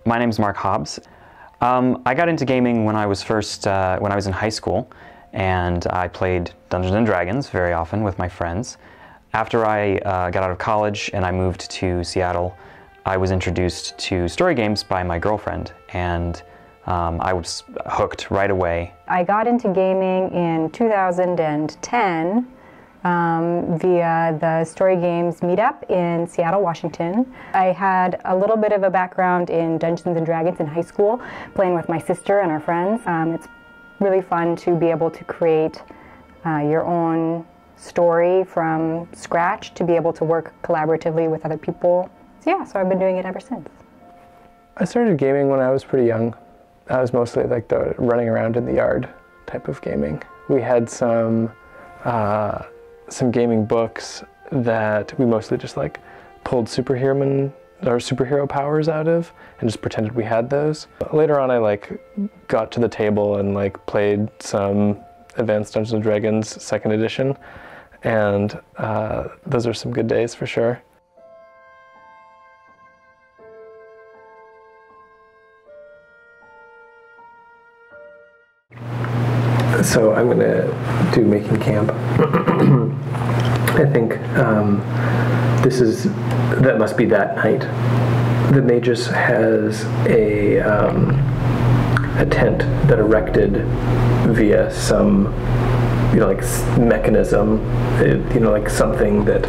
My name's Marc Hobbs. I got into gaming when I was in high school, and I played Dungeons and Dragons very often with my friends. After I got out of college and I moved to Seattle, I was introduced to story games by my girlfriend, and I was hooked right away. I got into gaming in 2010 via the Story Games meetup in Seattle, Washington. I had a little bit of a background in Dungeons and Dragons in high school, playing with my sister and our friends. It's really fun to be able to create your own story from scratch, to be able to work collaboratively with other people. So yeah, so I've been doing it ever since. I started gaming when I was pretty young. I was mostly like the running around in the yard type of gaming. We had some gaming books that we mostly just like pulled superhero powers out of and just pretended we had those. Later on I like got to the table and like played some Advanced Dungeons and Dragons 2nd edition, and those are some good days for sure. So I'm going to do Making Camp. I think that must be that night. The Magus has a tent that erected via some, like mechanism, like something that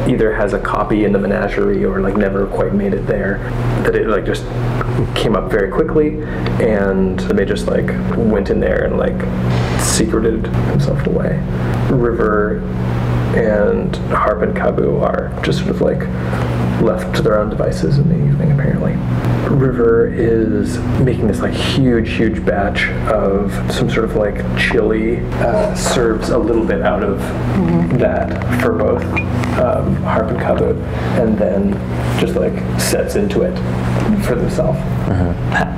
either has a copy in the menagerie or like never quite made it there, that it like just came up very quickly, and the Magus like went in there and like secreted himself away. River and Harp and Kabu are just sort of like left to their own devices in the evening, apparently. River is making this like huge batch of some sort of like chili, serves a little bit out of that for both Harp and Kabu, and then just like sets into it for themselves.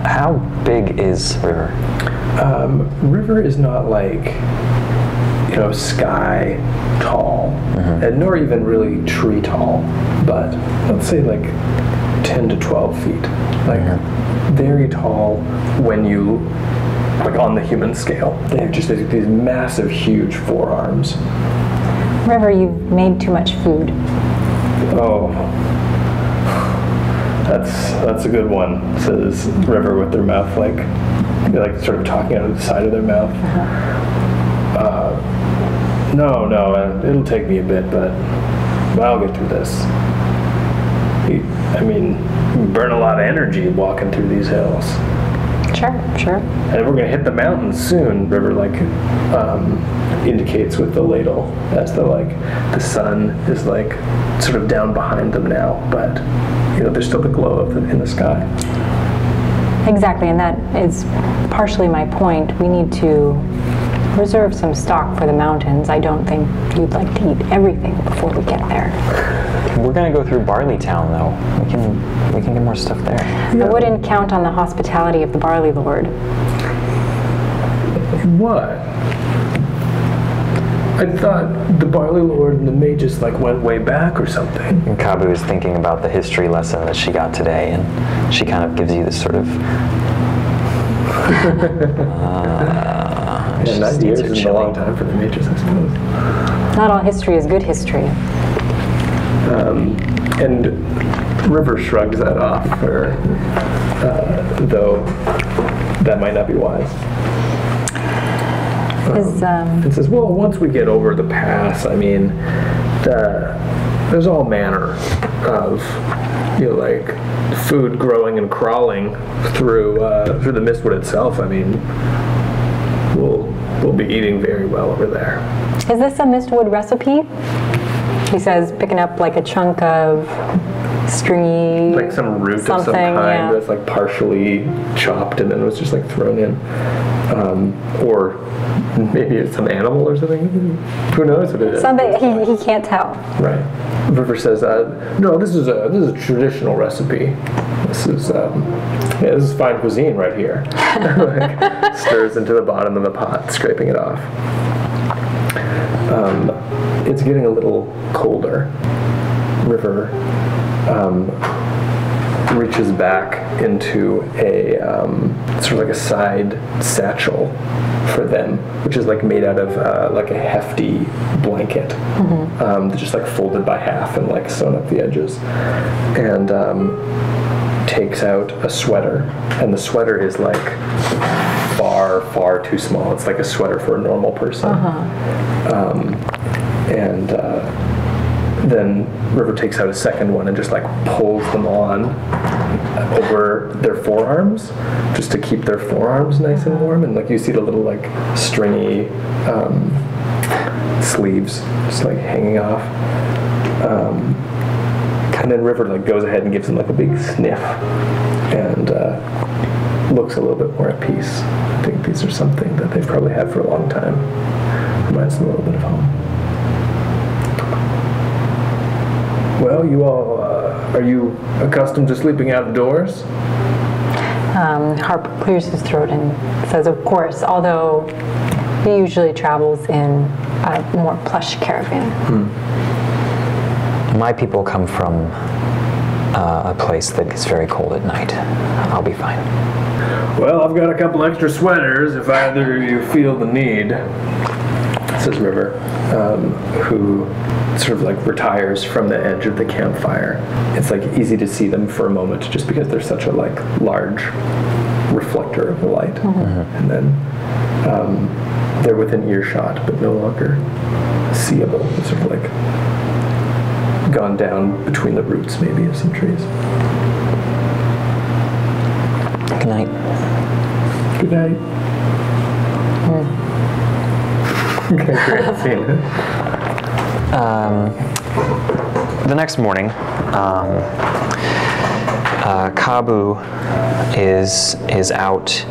How big is River? River is not like, sky tall, and nor even really tree tall, but let's say like 10 to 12 feet, like very tall when you, like on the human scale. They have just these massive, huge forearms. River, you've made too much food. Oh, that's a good one, says River with their mouth like sort of talking out of the side of their mouth. No, it'll take me a bit, but I'll get through this. You burn a lot of energy walking through these hills. Sure. And we're gonna hit the mountains soon, River indicates with the ladle as the sun is like sort of down behind them now, but there's still the glow in the sky. Exactly, and that is partially my point. We need to reserve some stock for the mountains. I don't think you'd like to eat everything before we get there. We're gonna go through Barleytown, though. We can get more stuff there. Yeah. I wouldn't count on the hospitality of the Barley Lord. What? I thought the Barley Lord and the Magus went way back or something. And Kabu is thinking about the history lesson that she got today, and she kind of gives you this sort of 9 years is a long time for the Magus, I suppose. Not all history is good history. And River shrugs that off, though that might not be wise. And says, well, once we get over the pass, there's all manner of, food growing and crawling through the Mistwood itself. We'll be eating very well over there. Is this a Mistwood recipe? He says, picking up a chunk of stringy, some root of some kind that's partially chopped and then was just thrown in, or maybe it's some animal or something. Who knows what it is? Something he can't tell. Right. River says, no, this is a traditional recipe. This is fine cuisine right here. Stirs into the bottom of the pot, scraping it off. It's getting a little colder. River reaches back into a sort of like a side satchel for them, which is like made out of like a hefty blanket, that's just like folded by half and like sewn up the edges, and takes out a sweater, and the sweater is like far too small. It's like a sweater for a normal person. And then River takes out a second one and just like pulls them on over their forearms, just to keep their forearms nice and warm. And like you see the little like stringy sleeves just like hanging off. And then River like goes ahead and gives them like a big sniff and looks a little bit more at peace. I think these are something that they've probably had for a long time. Reminds them a little bit of home. Well, you all, are you accustomed to sleeping outdoors? Harp clears his throat and says, of course, although he usually travels in a more plush caravan. My people come from a place that gets very cold at night. I'll be fine. Well, I've got a couple extra sweaters if either of you feel the need, says River, who sort of like retires from the edge of the campfire. It's like easy to see them for a moment just because they're such a like large reflector of the light. And then they're within earshot but no longer seeable. It's sort of like gone down between the roots maybe of some trees. Good night. Good night. Okay, great. See you. The next morning, Kabu is out.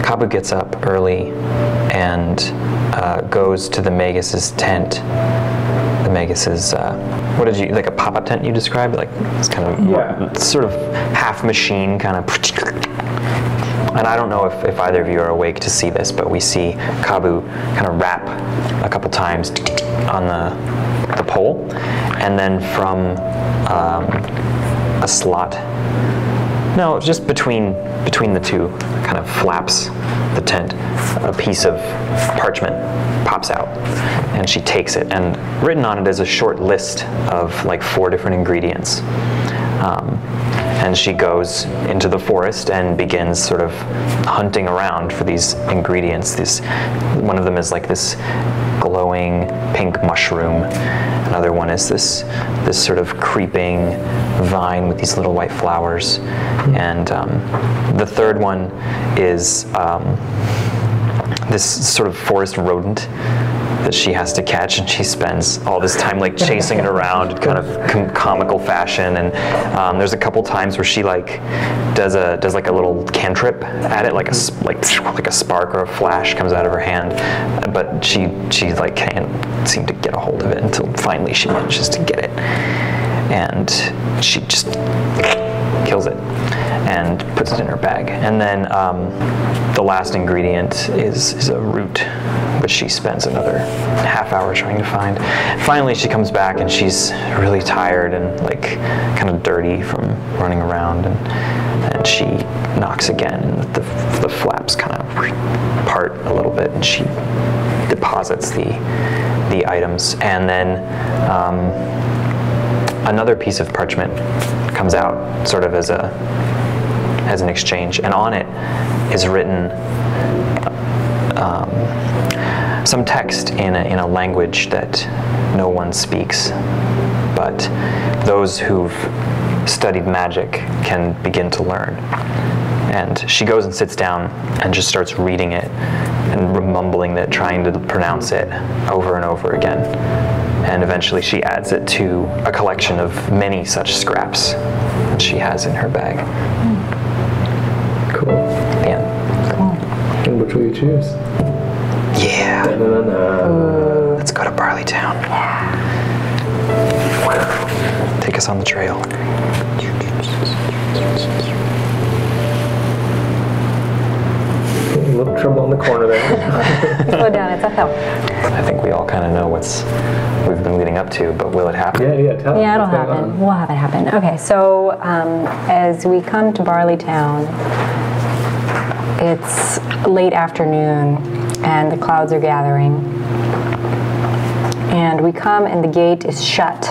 Kabu gets up early and goes to the Magus's tent. The Magus is, what did you, like a pop-up tent you described? Like it's kind of sort of half machine kind of. And I don't know if either of you are awake to see this, but we see Kabu kind of rap a couple times on the pole, and then from a slot, no, just between the two, kind of flaps the tent, a piece of parchment pops out, and she takes it, and written on it is a short list of like 4 different ingredients. And she goes into the forest and begins sort of hunting around for these ingredients. One of them is like this glowing pink mushroom. Another one is this sort of creeping vine with these little white flowers. And the third one is this sort of forest rodent that she has to catch, and she spends all this time like chasing it around in kind of comical fashion. And there's a couple times where she like does like a little cantrip at it, like a spark or a flash comes out of her hand, but she like can't seem to get a hold of it until finally she manages to get it, and she just kills it and puts it in her bag. And then the last ingredient is a root, which she spends another half hour trying to find. Finally, she comes back and she's really tired and like kind of dirty from running around, and she knocks again, and the flaps kind of part a little bit, and she deposits the items, and then another piece of parchment comes out sort of as an exchange, and on it is written some text in a language that no one speaks, but those who've studied magic can begin to learn. And she goes and sits down and just starts reading it and mumbling it, trying to pronounce it over and over again. And eventually she adds it to a collection of many such scraps that she has in her bag. Cool. Yeah. Cool. And which will you choose? Yeah. Let's go to Barleytown. Take us on the trail. A little trouble in the corner there. Slow down, it's uphill. I think we all kind of know we've been leading up to, but will it happen? Yeah, tell Yeah, it'll what's going happen. on. We'll have it happen. Okay, so as we come to Barleytown, it's late afternoon and the clouds are gathering. And we come and the gate is shut.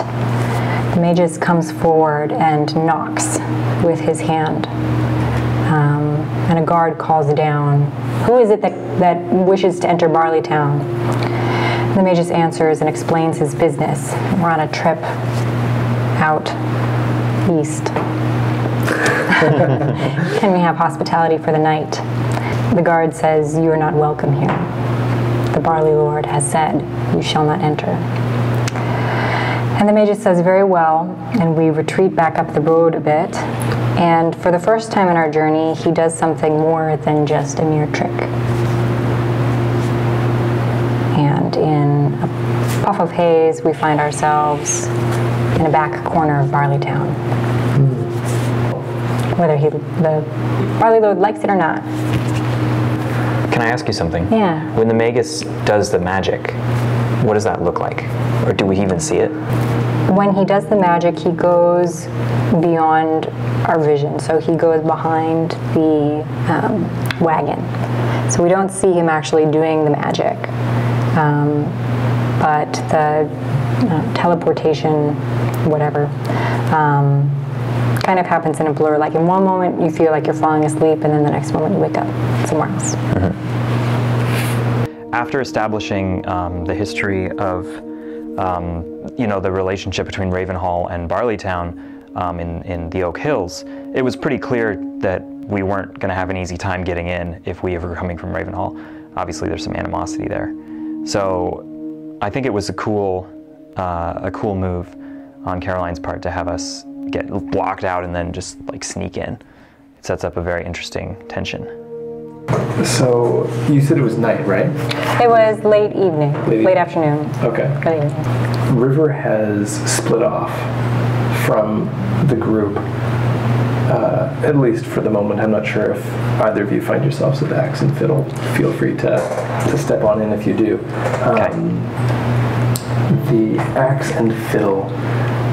The Magus comes forward and knocks with his hand. And a guard calls down, "Who is it that wishes to enter Barleytown?" The Magus answers and explains his business. "We're on a trip out east. Can we have hospitality for the night?" The guard says, "You are not welcome here. The Barley Lord has said you shall not enter." And the Magus says, "Very well," and we retreat back up the road a bit. And for the first time in our journey, he does something more than just a mere trick. And in a puff of haze, we find ourselves in a back corner of Barleytown. Whether the Barley Lord likes it or not. Can I ask you something? Yeah. When the Magus does the magic, what does that look like? Or do we even see it? When he does the magic, he goes beyond our vision. So he goes behind the wagon. So we don't see him actually doing the magic. But the teleportation, whatever, kind of happens in a blur. Like in one moment you feel like you're falling asleep, and then the next moment you wake up somewhere else. After establishing the history of the relationship between Ravenhall and Barleytown in the Oak Hills, it was pretty clear that we weren't going to have an easy time getting in if we were coming from Ravenhall. Obviously, there's some animosity there. So I think it was a cool move on Caroline's part to have us get blocked out and then just like sneak in. It sets up a very interesting tension. So you said it was night, right? It was late evening, late afternoon. Okay. Late evening. River has split off from the group, at least for the moment. I'm not sure if either of you find yourselves with axe and fiddle. Feel free to step on in if you do. The axe and fiddle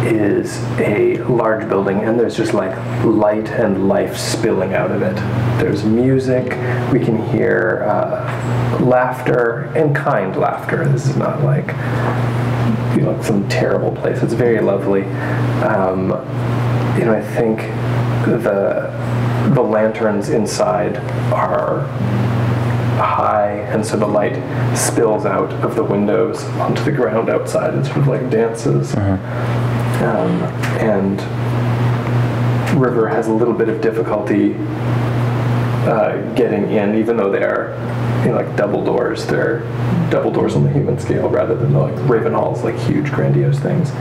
is a large building, and there's just like light and life spilling out of it. There's music, we can hear laughter, and kind laughter. This is not like some terrible place. It's very lovely. I think the lanterns inside are high, and so the light spills out of the windows onto the ground outside and sort of like dances. And River has a little bit of difficulty getting in, even though they are like double doors. They're double doors on the human scale rather than like Ravenhall's like huge grandiose things.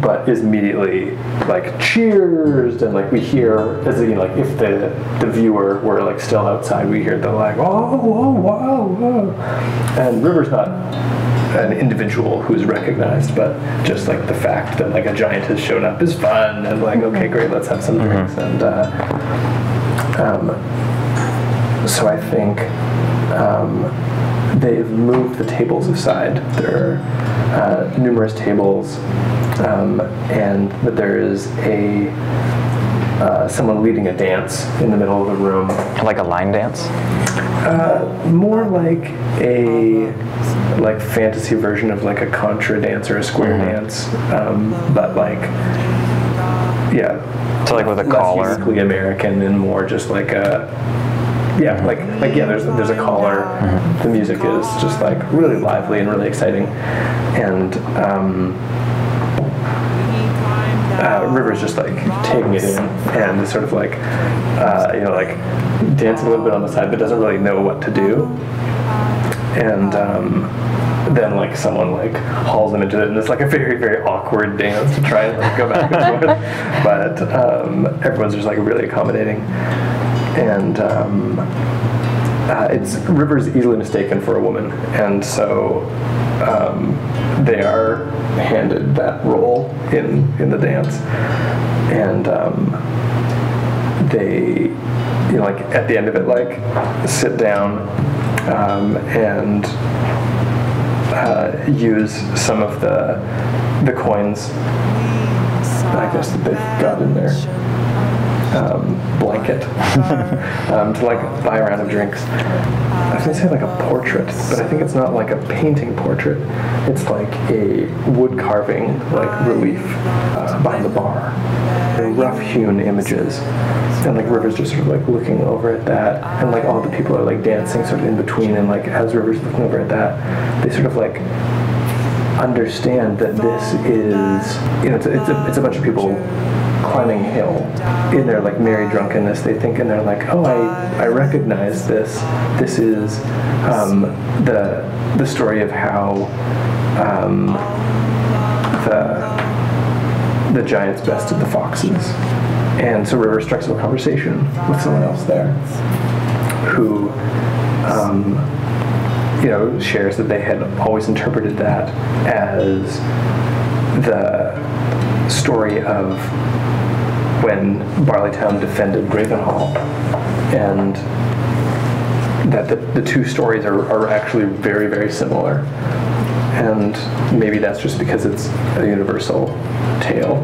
But is immediately like cheers, and like we hear as like if the viewer were like still outside, we hear the like oh wow. And River's not an individual who's recognized, but just like the fact that like a giant has shown up is fun, and like okay great, let's have some drinks. And so I think they've moved the tables aside. There are numerous tables, and that there is someone leading a dance in the middle of the room. Like a line dance? More like a fantasy version of like a contra dance or a square dance, but like so like with a collar, less musically American and more just like a there's a collar. The music is just like really lively and really exciting, and River's just like taking it in and sort of like dancing a little bit on the side, but doesn't really know what to do. And then like someone like hauls him into it, and it's like a very, very awkward dance to try and like go back and forth. But everyone's just like really accommodating, and it's River's easily mistaken for a woman, and so they are handed that role in the dance, and they like at the end of it like sit down and use some of the coins, I guess, that they've got in their blanket to like buy a round of drinks. I was gonna say like a portrait, but I think it's not like a painting portrait. It's like a wood carving, like relief behind the bar. They're rough-hewn images, and like River's just sort of like looking over at that, and like all the people are like dancing sort of in between, and like as River's looking over at that, they sort of like understand that this is, you know, it's a bunch of people climbing a hill in their like merry drunkenness. They think, and they're like, oh, I recognize this. This is the story of how the giants bested the foxes. And so River strikes up a conversation with someone else there who you know, shares that they had always interpreted that as the story of when Barleytown defended Ravenhall, and that the two stories are actually very, very similar. And maybe that's just because it's a universal tale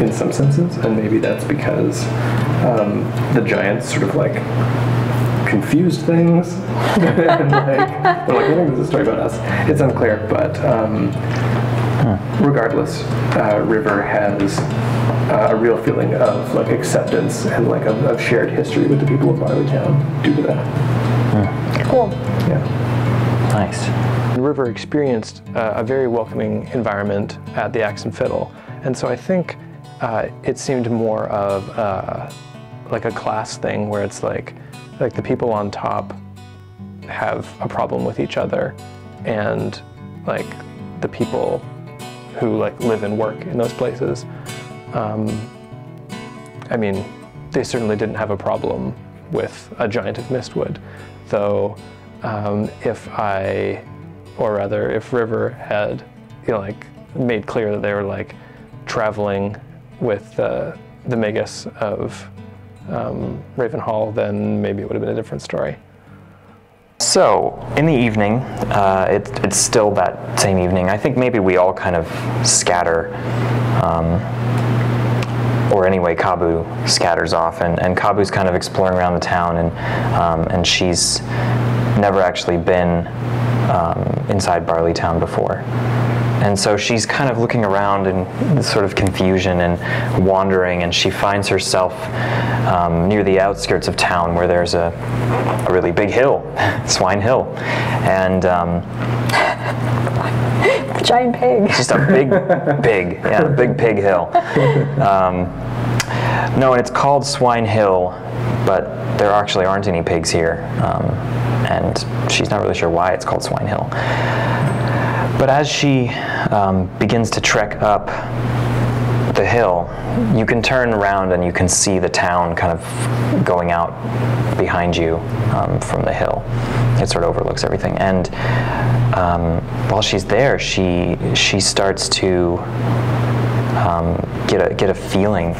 in some senses, and maybe that's because the giants sort of like confused things. And like, I think this is a story about us. It's unclear, but regardless, River has a real feeling of like acceptance and like of shared history with the people of Barleytown due to that. Cool. Yeah. Nice. River experienced a very welcoming environment at the Axe and Fiddle, and so I think it seemed more of like a class thing where it's like the people on top have a problem with each other, and like the people who like live and work in those places, I mean, they certainly didn't have a problem with a giant of Mistwood, though if River had, you know, like made clear that they were like traveling with the Magus of Ravenhall, then maybe it would have been a different story. So, in the evening, it's still that same evening. I think maybe we all kind of scatter, or anyway, Kabu scatters off, and Kabu's kind of exploring around the town, and she's never actually been inside Barleytown before. And so she's kind of looking around in this sort of confusion and wandering, and she finds herself near the outskirts of town where there's a really big hill, Swine Hill. And giant pig. It's just a big pig hill. No, and it's called Swine Hill, but there actually aren't any pigs here. And she's not really sure why it's called Swine Hill. But as she begins to trek up the hill, you can turn around and you can see the town kind of going out behind you from the hill. It sort of overlooks everything. And while she's there, she starts to get a feeling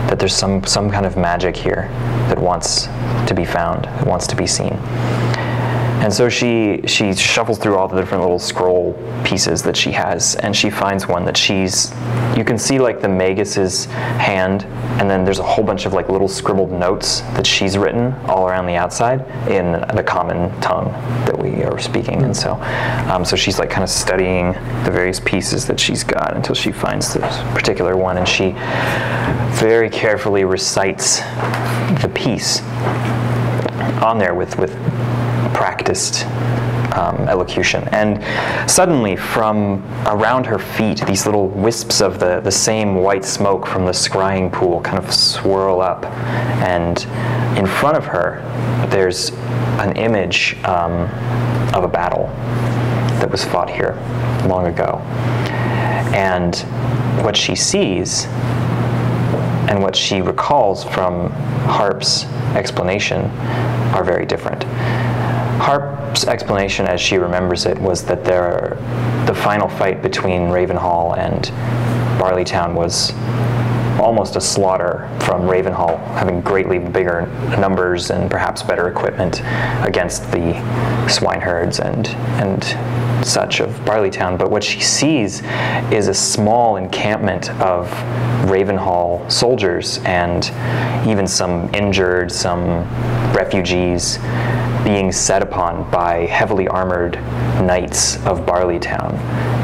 that there's some kind of magic here that wants to be found, that wants to be seen. And so she shuffles through all the different little scroll pieces that she has, and she finds one that you can see like the Magus's hand, and then there's a whole bunch of like little scribbled notes that she's written all around the outside in the common tongue that we are speaking. And so she's like kind of studying the various pieces that she's got until she finds this particular one, and she very carefully recites the piece on there with practiced elocution. And suddenly from around her feet, these little wisps of the same white smoke from the scrying pool kind of swirl up, and in front of her there's an image of a battle that was fought here long ago. And what she sees and what she recalls from Harp's explanation are very different. Harp's explanation, as she remembers it, was that the final fight between Ravenhall and Barleytown was almost a slaughter from Ravenhall having greatly bigger numbers and perhaps better equipment against the swineherds and such of Barleytown, but what she sees is a small encampment of Ravenhall soldiers and even some injured, some refugees being set upon by heavily armored knights of Barleytown.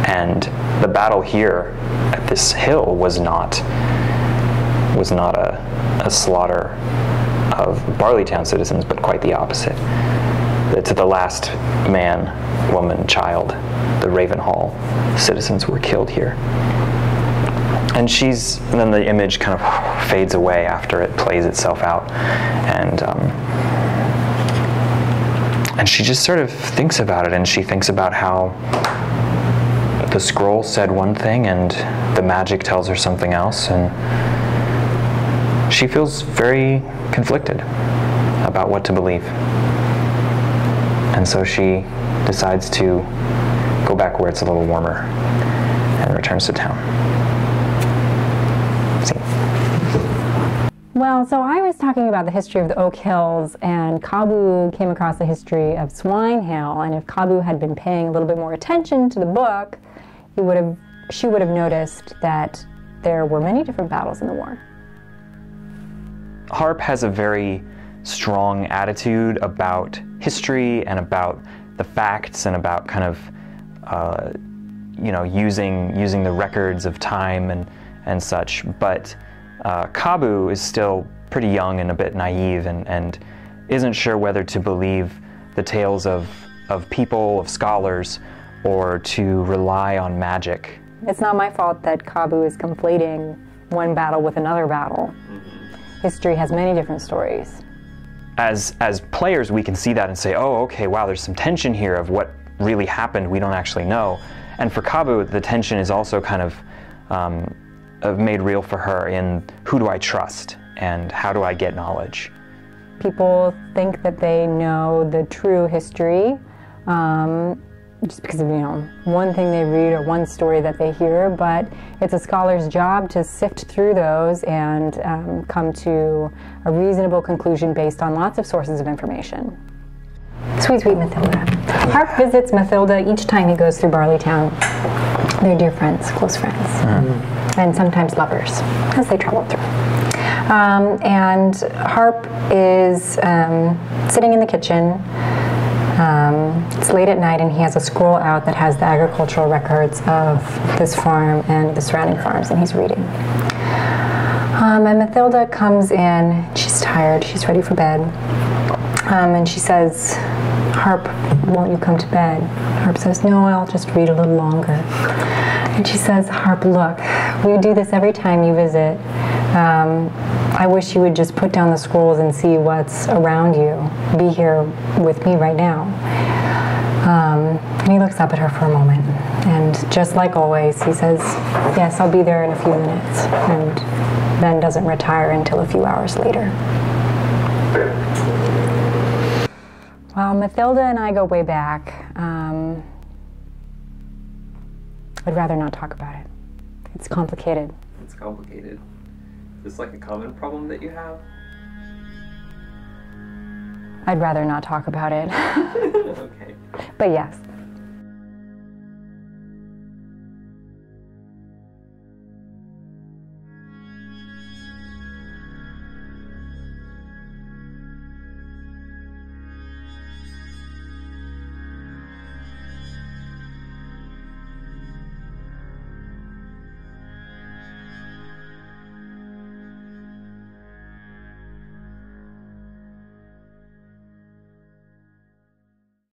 And the battle here at this hill was not a slaughter of Barleytown citizens, but quite the opposite. To the last man, woman, child, the Ravenhall citizens were killed here. And then the image kind of fades away after it plays itself out, and she just sort of thinks about it, and she thinks about how the scroll said one thing and the magic tells her something else, and she feels very conflicted about what to believe. And so she decides to go back where it's a little warmer and returns to town. See? Well, so I was talking about the history of the Oak Hills, and Kabu came across the history of Swine Hill, and if Kabu had been paying a little bit more attention to the book, she would have noticed that there were many different battles in the war. Harp has a very strong attitude about history and about the facts and about kind of using the records of time and such, but Kabu is still pretty young and a bit naive and isn't sure whether to believe the tales of people, of scholars, or to rely on magic. It's not my fault that Kabu is conflating one battle with another battle. History has many different stories. As players, we can see that and say, oh, okay, wow, there's some tension here of what really happened we don't actually know. And for Kabu, the tension is also kind of made real for her in who do I trust and how do I get knowledge. People think that they know the true history just because of, one thing they read or one story that they hear, but it's a scholar's job to sift through those and come to a reasonable conclusion based on lots of sources of information. Sweet, sweet Matilda. Harp visits Matilda each time he goes through Barleytown. They're dear friends, close friends, and sometimes lovers as they travel through. And Harp is sitting in the kitchen. It's late at night, and he has a scroll out that has the agricultural records of this farm and the surrounding farms, and he's reading. And Matilda comes in. She's tired. She's ready for bed. And she says, Harp, won't you come to bed? Harp says, no, I'll just read a little longer. And she says, Harp, look, we do this every time you visit. I wish you would just put down the scrolls and see what's around you. Be here with me right now. And he looks up at her for a moment, and just like always, he says, yes, I'll be there in a few minutes, and then doesn't retire until a few hours later. Well, Matilda and I go way back. I'd rather not talk about it. It's complicated. It's complicated. Is this like a common problem that you have? I'd rather not talk about it. Okay. But yes.